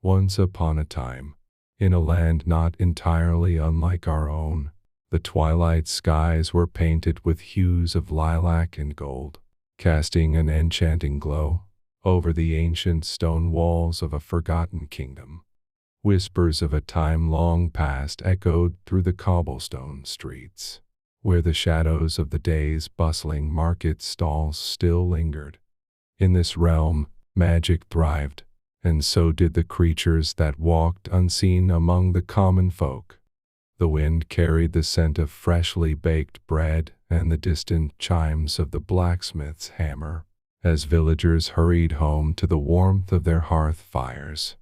Once upon a time, in a land not entirely unlike our own, the twilight skies were painted with hues of lilac and gold, casting an enchanting glow over the ancient stone walls of a forgotten kingdom. Whispers of a time long past echoed through the cobblestone streets, where the shadows of the day's bustling market stalls still lingered. In this realm, magic thrived, and so did the creatures that walked unseen among the common folk. The wind carried the scent of freshly baked bread and the distant chimes of the blacksmith's hammer, as villagers hurried home to the warmth of their hearth fires.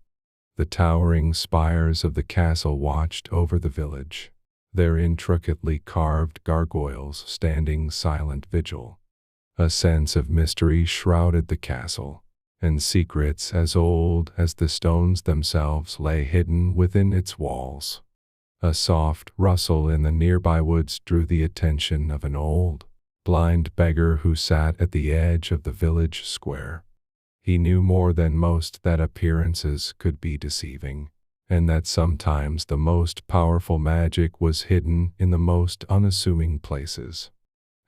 The towering spires of the castle watched over the village, their intricately carved gargoyles standing silent vigil. A sense of mystery shrouded the castle, and secrets as old as the stones themselves lay hidden within its walls. A soft rustle in the nearby woods drew the attention of an old, blind beggar who sat at the edge of the village square. He knew more than most that appearances could be deceiving, and that sometimes the most powerful magic was hidden in the most unassuming places.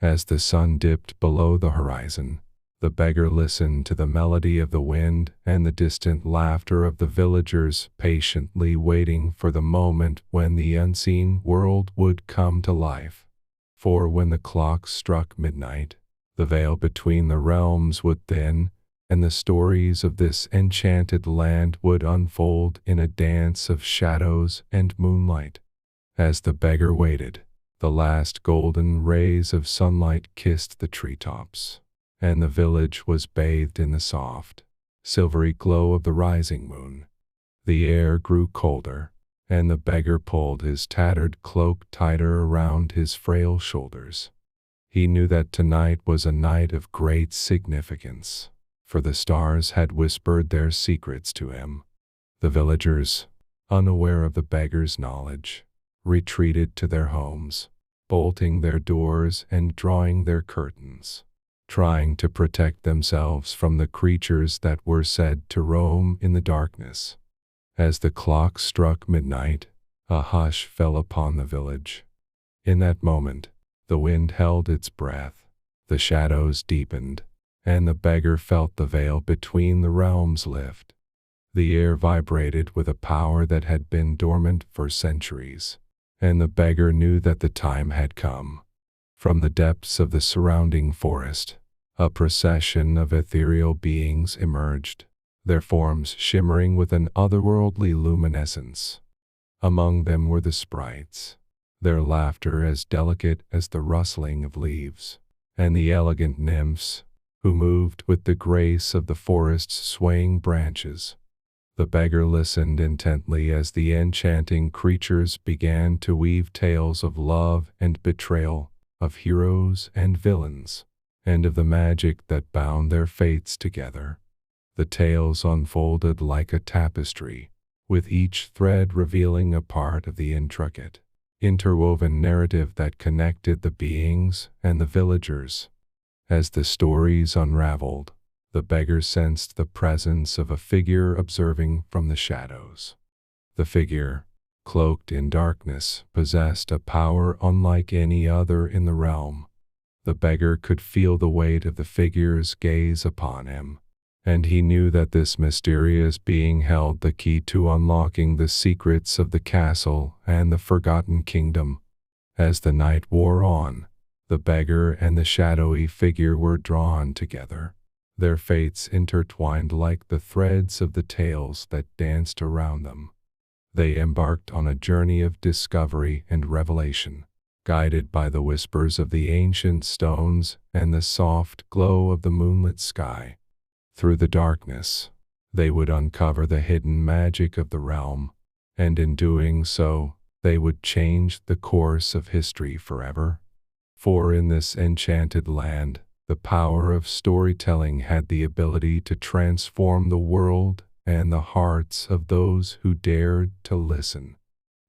As the sun dipped below the horizon, the beggar listened to the melody of the wind and the distant laughter of the villagers, patiently waiting for the moment when the unseen world would come to life. For when the clock struck midnight, the veil between the realms would thin, and the stories of this enchanted land would unfold in a dance of shadows and moonlight. As the beggar waited, the last golden rays of sunlight kissed the treetops, and the village was bathed in the soft, silvery glow of the rising moon. The air grew colder, and the beggar pulled his tattered cloak tighter around his frail shoulders. He knew that tonight was a night of great significance, for the stars had whispered their secrets to him. The villagers, unaware of the beggar's knowledge, retreated to their homes, bolting their doors and drawing their curtains, trying to protect themselves from the creatures that were said to roam in the darkness. As the clock struck midnight, a hush fell upon the village. In that moment, the wind held its breath, the shadows deepened, and the beggar felt the veil between the realms lift. The air vibrated with a power that had been dormant for centuries, and the beggar knew that the time had come. From the depths of the surrounding forest, a procession of ethereal beings emerged, their forms shimmering with an otherworldly luminescence. Among them were the sprites, their laughter as delicate as the rustling of leaves, and the elegant nymphs, who moved with the grace of the forest's swaying branches. The beggar listened intently as the enchanting creatures began to weave tales of love and betrayal, of heroes and villains, and of the magic that bound their fates together. The tales unfolded like a tapestry, with each thread revealing a part of the intricate, interwoven narrative that connected the beings and the villagers. As the stories unraveled, the beggar sensed the presence of a figure observing from the shadows. The figure, cloaked in darkness, possessed a power unlike any other in the realm. The beggar could feel the weight of the figure's gaze upon him, and he knew that this mysterious being held the key to unlocking the secrets of the castle and the forgotten kingdom. As the night wore on, the beggar and the shadowy figure were drawn together, their fates intertwined like the threads of the tales that danced around them. They embarked on a journey of discovery and revelation, guided by the whispers of the ancient stones and the soft glow of the moonlit sky. Through the darkness, they would uncover the hidden magic of the realm, and in doing so, they would change the course of history forever. For in this enchanted land, the power of storytelling had the ability to transform the world and the hearts of those who dared to listen.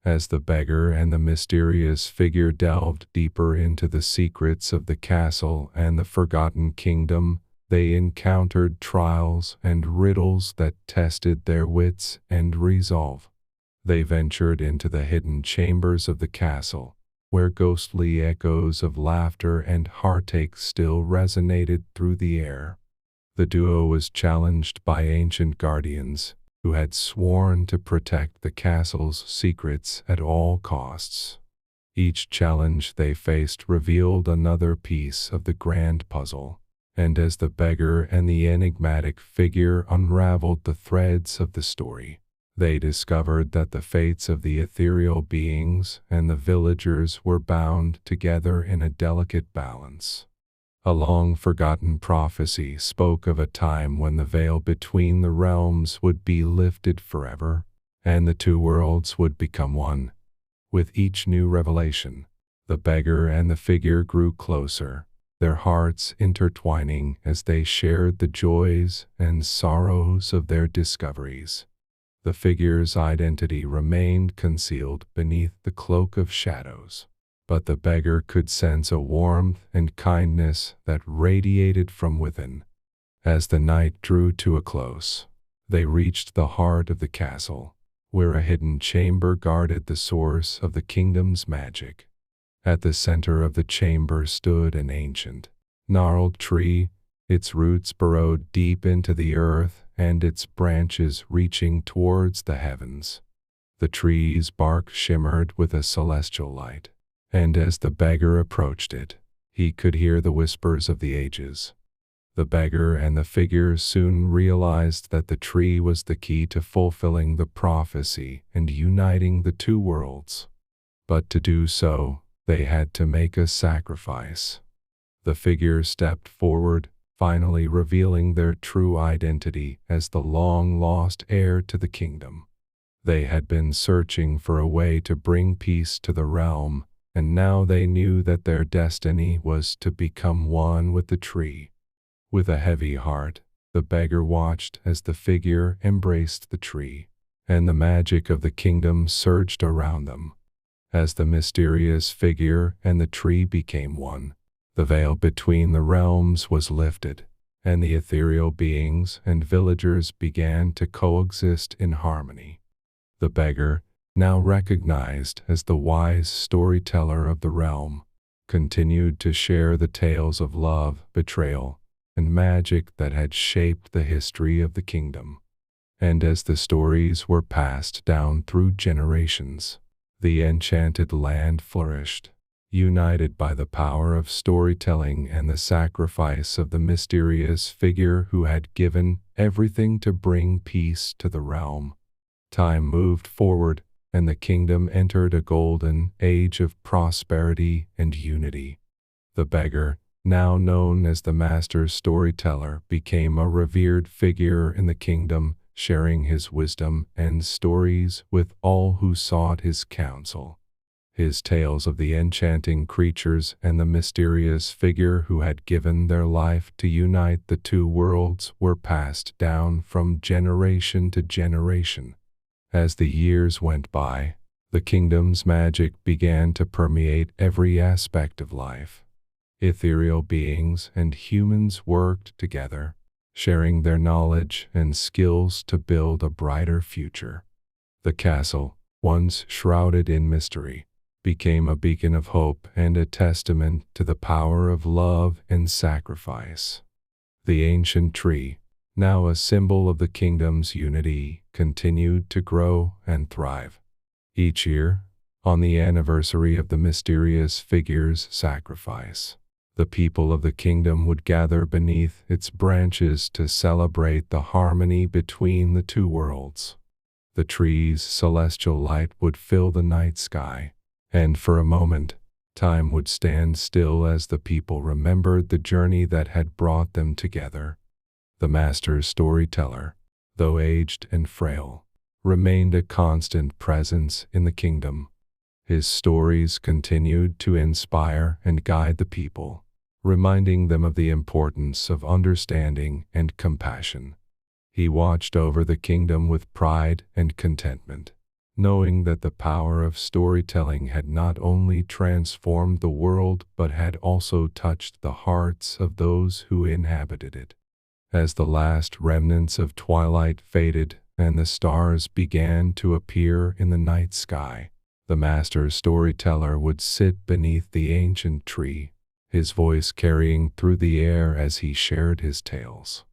As the beggar and the mysterious figure delved deeper into the secrets of the castle and the forgotten kingdom, They encountered trials and riddles that tested their wits and resolve. They ventured into the hidden chambers of the castle, where ghostly echoes of laughter and heartache still resonated through the air. The duo was challenged by ancient guardians who had sworn to protect the castle's secrets at all costs. Each challenge they faced revealed another piece of the grand puzzle, and as the beggar and the enigmatic figure unraveled the threads of the story, they discovered that the fates of the ethereal beings and the villagers were bound together in a delicate balance. A long-forgotten prophecy spoke of a time when the veil between the realms would be lifted forever, and the two worlds would become one. With each new revelation, the beggar and the figure grew closer, their hearts intertwining as they shared the joys and sorrows of their discoveries. The figure's identity remained concealed beneath the cloak of shadows, but the beggar could sense a warmth and kindness that radiated from within. As the night drew to a close, they reached the heart of the castle, where a hidden chamber guarded the source of the kingdom's magic. At the center of the chamber stood an ancient, gnarled tree, its roots burrowed deep into the earth and its branches reaching towards the heavens. The tree's bark shimmered with a celestial light, and as the beggar approached it, he could hear the whispers of the ages. The beggar and the figure soon realized that the tree was the key to fulfilling the prophecy and uniting the two worlds. But to do so, they had to make a sacrifice. The figure stepped forward, finally revealing their true identity as the long-lost heir to the kingdom. They had been searching for a way to bring peace to the realm, and now they knew that their destiny was to become one with the tree. With a heavy heart, the beggar watched as the figure embraced the tree, and the magic of the kingdom surged around them. As the mysterious figure and the tree became one, the veil between the realms was lifted, and the ethereal beings and villagers began to coexist in harmony. The beggar, now recognized as the wise storyteller of the realm, continued to share the tales of love, betrayal, and magic that had shaped the history of the kingdom. And as the stories were passed down through generations, the enchanted land flourished, united by the power of storytelling and the sacrifice of the mysterious figure who had given everything to bring peace to the realm. Time moved forward, and the kingdom entered a golden age of prosperity and unity. The beggar, now known as the master storyteller, became a revered figure in the kingdom, sharing his wisdom and stories with all who sought his counsel. His tales of the enchanting creatures and the mysterious figure who had given their life to unite the two worlds were passed down from generation to generation. As the years went by, the kingdom's magic began to permeate every aspect of life. Ethereal beings and humans worked together, sharing their knowledge and skills to build a brighter future. The castle, once shrouded in mystery, became a beacon of hope and a testament to the power of love and sacrifice. The ancient tree, now a symbol of the kingdom's unity, continued to grow and thrive. Each year, on the anniversary of the mysterious figure's sacrifice, the people of the kingdom would gather beneath its branches to celebrate the harmony between the two worlds. The tree's celestial light would fill the night sky, and for a moment, time would stand still as the people remembered the journey that had brought them together. The master storyteller, though aged and frail, remained a constant presence in the kingdom. His stories continued to inspire and guide the people, reminding them of the importance of understanding and compassion. He watched over the kingdom with pride and contentment, knowing that the power of storytelling had not only transformed the world but had also touched the hearts of those who inhabited it. As the last remnants of twilight faded and the stars began to appear in the night sky, the master storyteller would sit beneath the ancient tree, his voice carrying through the air as he shared his tales.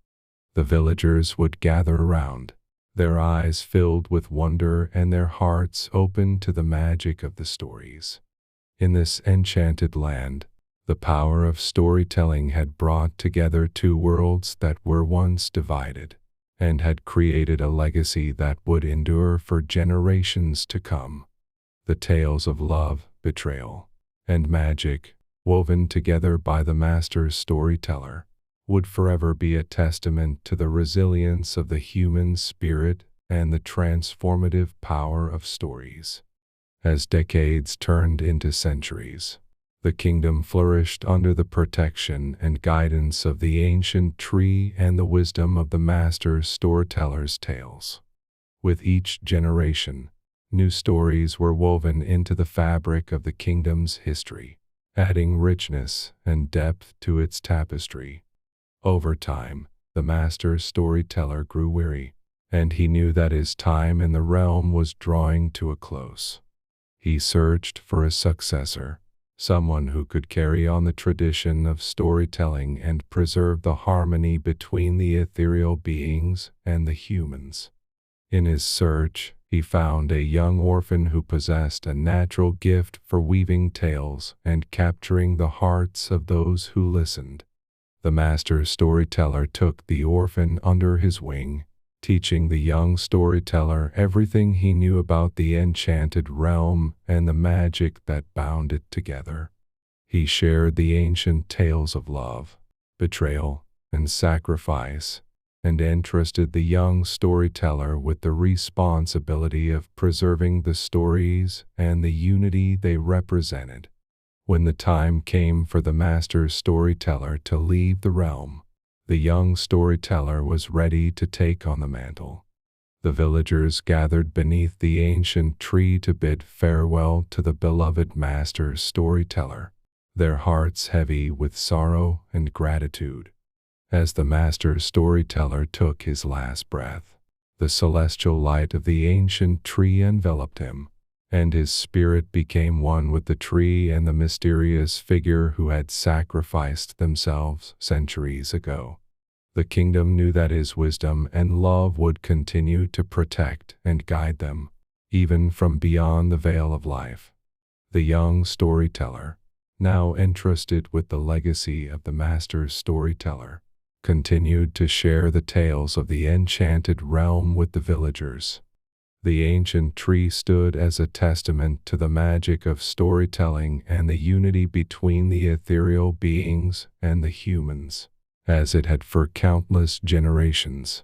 The villagers would gather around, their eyes filled with wonder and their hearts open to the magic of the stories. In this enchanted land, the power of storytelling had brought together two worlds that were once divided, and had created a legacy that would endure for generations to come. The tales of love, betrayal, and magic, woven together by the master storyteller, would forever be a testament to the resilience of the human spirit and the transformative power of stories. As decades turned into centuries, the kingdom flourished under the protection and guidance of the ancient tree and the wisdom of the master storyteller's tales. With each generation, new stories were woven into the fabric of the kingdom's history, adding richness and depth to its tapestry. Over time, the master storyteller grew weary, and he knew that his time in the realm was drawing to a close. He searched for a successor, someone who could carry on the tradition of storytelling and preserve the harmony between the ethereal beings and the humans. In his search, he found a young orphan who possessed a natural gift for weaving tales and capturing the hearts of those who listened. The master storyteller took the orphan under his wing, teaching the young storyteller everything he knew about the enchanted realm and the magic that bound it together. He shared the ancient tales of love, betrayal, and sacrifice, and entrusted the young storyteller with the responsibility of preserving the stories and the unity they represented. When the time came for the master storyteller to leave the realm, the young storyteller was ready to take on the mantle. The villagers gathered beneath the ancient tree to bid farewell to the beloved master storyteller, their hearts heavy with sorrow and gratitude. As the master storyteller took his last breath, the celestial light of the ancient tree enveloped him, and his spirit became one with the tree and the mysterious figure who had sacrificed themselves centuries ago. The kingdom knew that his wisdom and love would continue to protect and guide them, even from beyond the veil of life. The young storyteller, now entrusted with the legacy of the master storyteller, continued to share the tales of the enchanted realm with the villagers. The ancient tree stood as a testament to the magic of storytelling and the unity between the ethereal beings and the humans, as it had for countless generations.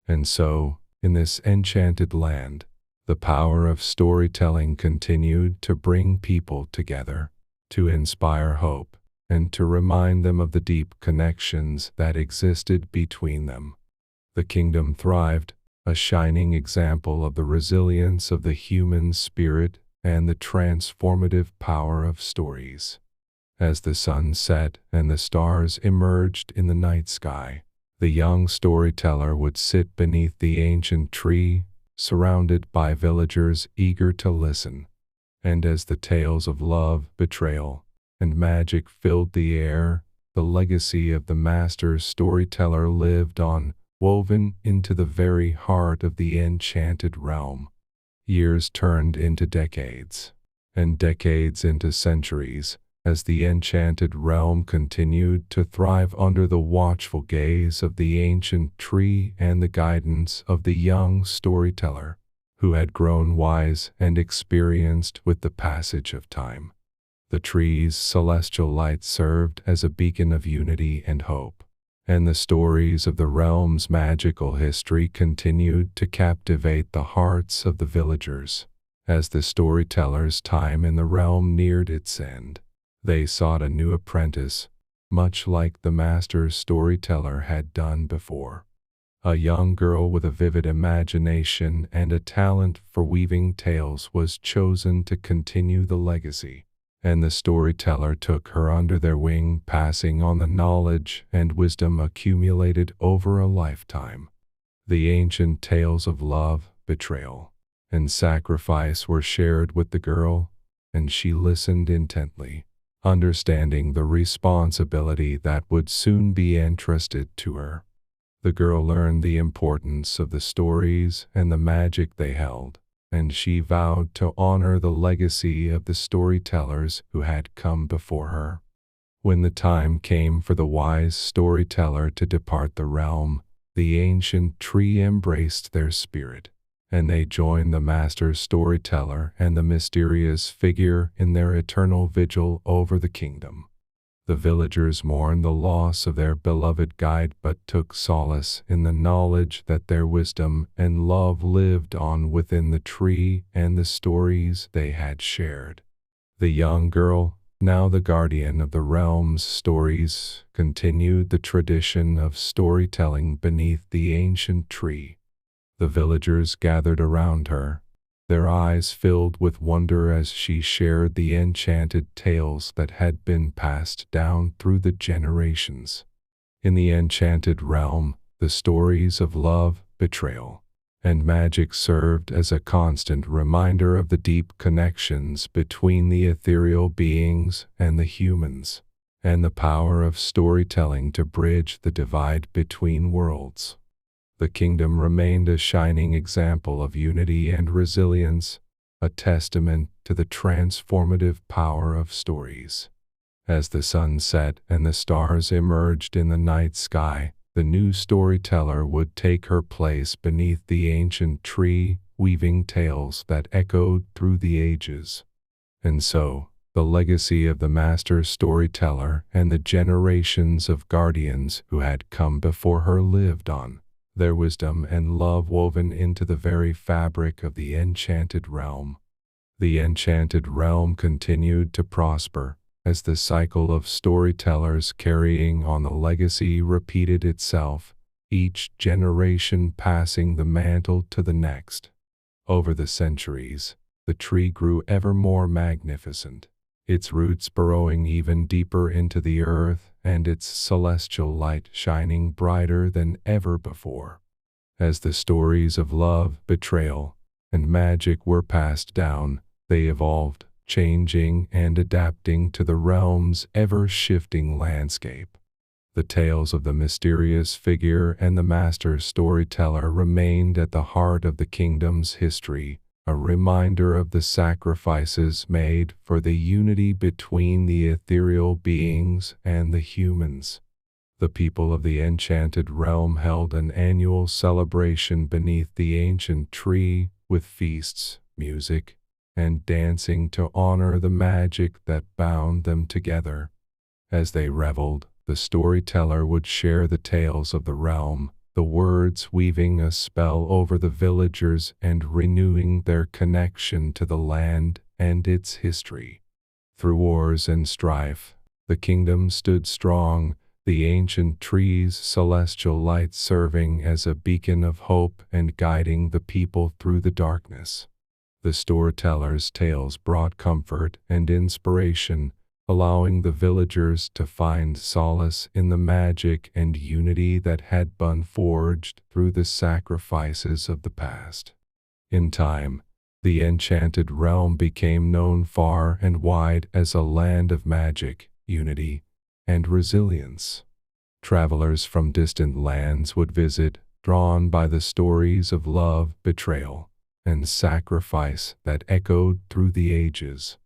And so, in this enchanted land, the power of storytelling continued to bring people together, to inspire hope, and to remind them of the deep connections that existed between them. The kingdom thrived, a shining example of the resilience of the human spirit and the transformative power of stories. As the sun set and the stars emerged in the night sky, the young storyteller would sit beneath the ancient tree, surrounded by villagers eager to listen. And as the tales of love, betrayal, and magic filled the air, the legacy of the master storyteller lived on, woven into the very heart of the enchanted realm. Years turned into decades, and decades into centuries, as the enchanted realm continued to thrive under the watchful gaze of the ancient tree and the guidance of the young storyteller, who had grown wise and experienced with the passage of time. The tree's celestial light served as a beacon of unity and hope, and the stories of the realm's magical history continued to captivate the hearts of the villagers. As the storyteller's time in the realm neared its end, they sought a new apprentice, much like the master storyteller had done before. A young girl with a vivid imagination and a talent for weaving tales was chosen to continue the legacy. and the storyteller took her under their wing, passing on the knowledge and wisdom accumulated over a lifetime. The ancient tales of love, betrayal, and sacrifice were shared with the girl, and she listened intently, understanding the responsibility that would soon be entrusted to her. The girl learned the importance of the stories and the magic they held, and she vowed to honor the legacy of the storytellers who had come before her. When the time came for the wise storyteller to depart the realm, the ancient tree embraced their spirit, and they joined the master storyteller and the mysterious figure in their eternal vigil over the kingdom. The villagers mourned the loss of their beloved guide but took solace in the knowledge that their wisdom and love lived on within the tree and the stories they had shared. The young girl, now the guardian of the realm's stories, continued the tradition of storytelling beneath the ancient tree. The villagers gathered around her, their eyes filled with wonder as she shared the enchanted tales that had been passed down through the generations. In the enchanted realm, the stories of love, betrayal, and magic served as a constant reminder of the deep connections between the ethereal beings and the humans, and the power of storytelling to bridge the divide between worlds. The kingdom remained a shining example of unity and resilience, a testament to the transformative power of stories. As the sun set and the stars emerged in the night sky, the new storyteller would take her place beneath the ancient tree, weaving tales that echoed through the ages. And so, the legacy of the master storyteller and the generations of guardians who had come before her lived on, their wisdom and love woven into the very fabric of the enchanted realm. The enchanted realm continued to prosper as the cycle of storytellers carrying on the legacy repeated itself, each generation passing the mantle to the next. Over the centuries, the tree grew ever more magnificent, its roots burrowing even deeper into the earth and its celestial light shining brighter than ever before. As the stories of love, betrayal, and magic were passed down, they evolved, changing and adapting to the realm's ever-shifting landscape. The tales of the mysterious figure and the master storyteller remained at the heart of the kingdom's history, a reminder of the sacrifices made for the unity between the ethereal beings and the humans. The people of the enchanted realm held an annual celebration beneath the ancient tree with feasts, music, and dancing to honor the magic that bound them together. As they reveled, the storyteller would share the tales of the realm, the words weaving a spell over the villagers and renewing their connection to the land and its history. Through wars and strife, the kingdom stood strong, the ancient tree's celestial light serving as a beacon of hope and guiding the people through the darkness. The storyteller's tales brought comfort and inspiration, allowing the villagers to find solace in the magic and unity that had been forged through the sacrifices of the past. In time, the enchanted realm became known far and wide as a land of magic, unity, and resilience. Travelers from distant lands would visit, drawn by the stories of love, betrayal, and sacrifice that echoed through the ages.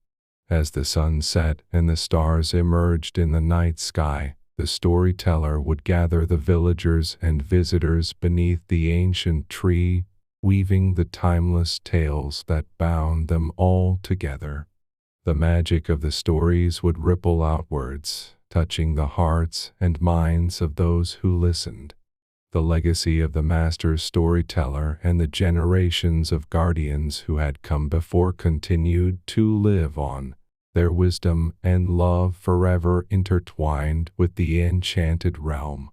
As the sun set and the stars emerged in the night sky, the storyteller would gather the villagers and visitors beneath the ancient tree, weaving the timeless tales that bound them all together. The magic of the stories would ripple outwards, touching the hearts and minds of those who listened. The legacy of the master storyteller and the generations of guardians who had come before continued to live on, their wisdom and love forever intertwined with the enchanted realm.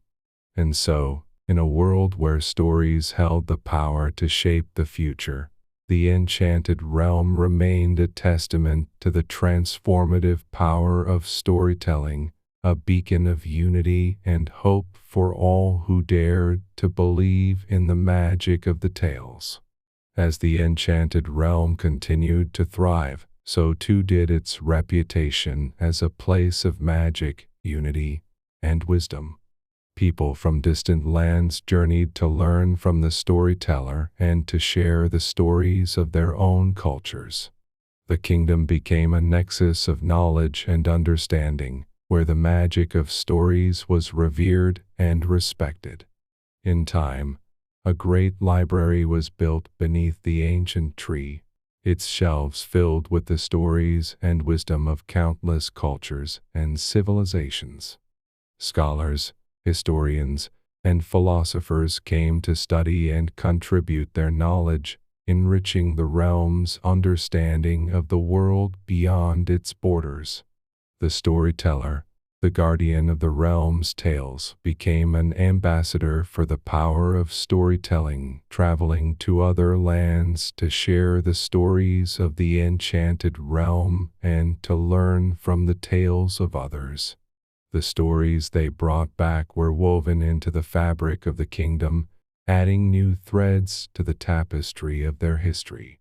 And so, in a world where stories held the power to shape the future, the enchanted realm remained a testament to the transformative power of storytelling, a beacon of unity and hope for all who dared to believe in the magic of the tales. As the enchanted realm continued to thrive, so too did its reputation as a place of magic, unity, and wisdom. People from distant lands journeyed to learn from the storyteller and to share the stories of their own cultures. The kingdom became a nexus of knowledge and understanding, where the magic of stories was revered and respected. In time, a great library was built beneath the ancient tree, its shelves filled with the stories and wisdom of countless cultures and civilizations. Scholars, historians, and philosophers came to study and contribute their knowledge, enriching the realm's understanding of the world beyond its borders. The storyteller, the guardian of the realm's tales, became an ambassador for the power of storytelling, traveling to other lands to share the stories of the enchanted realm and to learn from the tales of others. The stories they brought back were woven into the fabric of the kingdom, adding new threads to the tapestry of their history.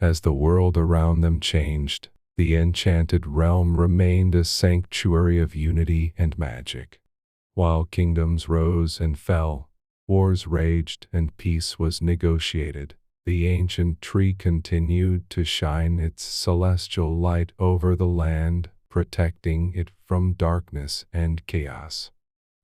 As the world around them changed, the enchanted realm remained a sanctuary of unity and magic. While kingdoms rose and fell, wars raged, and peace was negotiated, the ancient tree continued to shine its celestial light over the land, protecting it from darkness and chaos.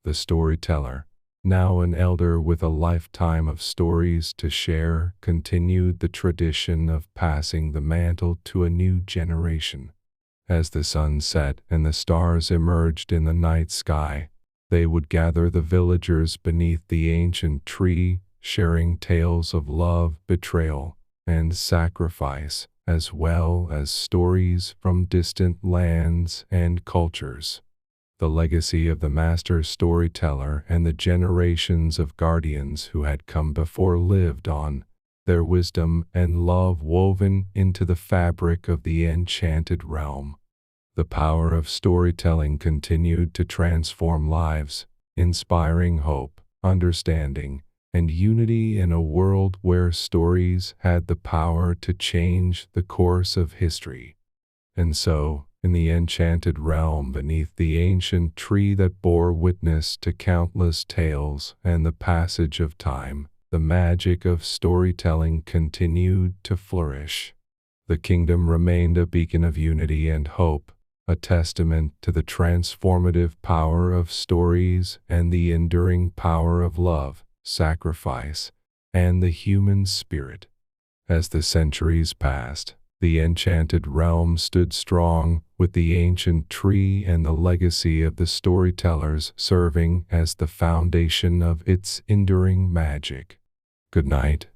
The storyteller, now an elder with a lifetime of stories to share, continued the tradition of passing the mantle to a new generation. As the sun set and the stars emerged in the night sky, they would gather the villagers beneath the ancient tree, sharing tales of love, betrayal, and sacrifice, as well as stories from distant lands and cultures. The legacy of the master storyteller and the generations of guardians who had come before lived on, their wisdom and love woven into the fabric of the enchanted realm. The power of storytelling continued to transform lives, inspiring hope, understanding, and unity in a world where stories had the power to change the course of history. And so, in the enchanted realm beneath the ancient tree that bore witness to countless tales and the passage of time, the magic of storytelling continued to flourish. The kingdom remained a beacon of unity and hope, a testament to the transformative power of stories and the enduring power of love, sacrifice, and the human spirit. As the centuries passed, the enchanted realm stood strong, with the ancient tree and the legacy of the storytellers serving as the foundation of its enduring magic. Good night.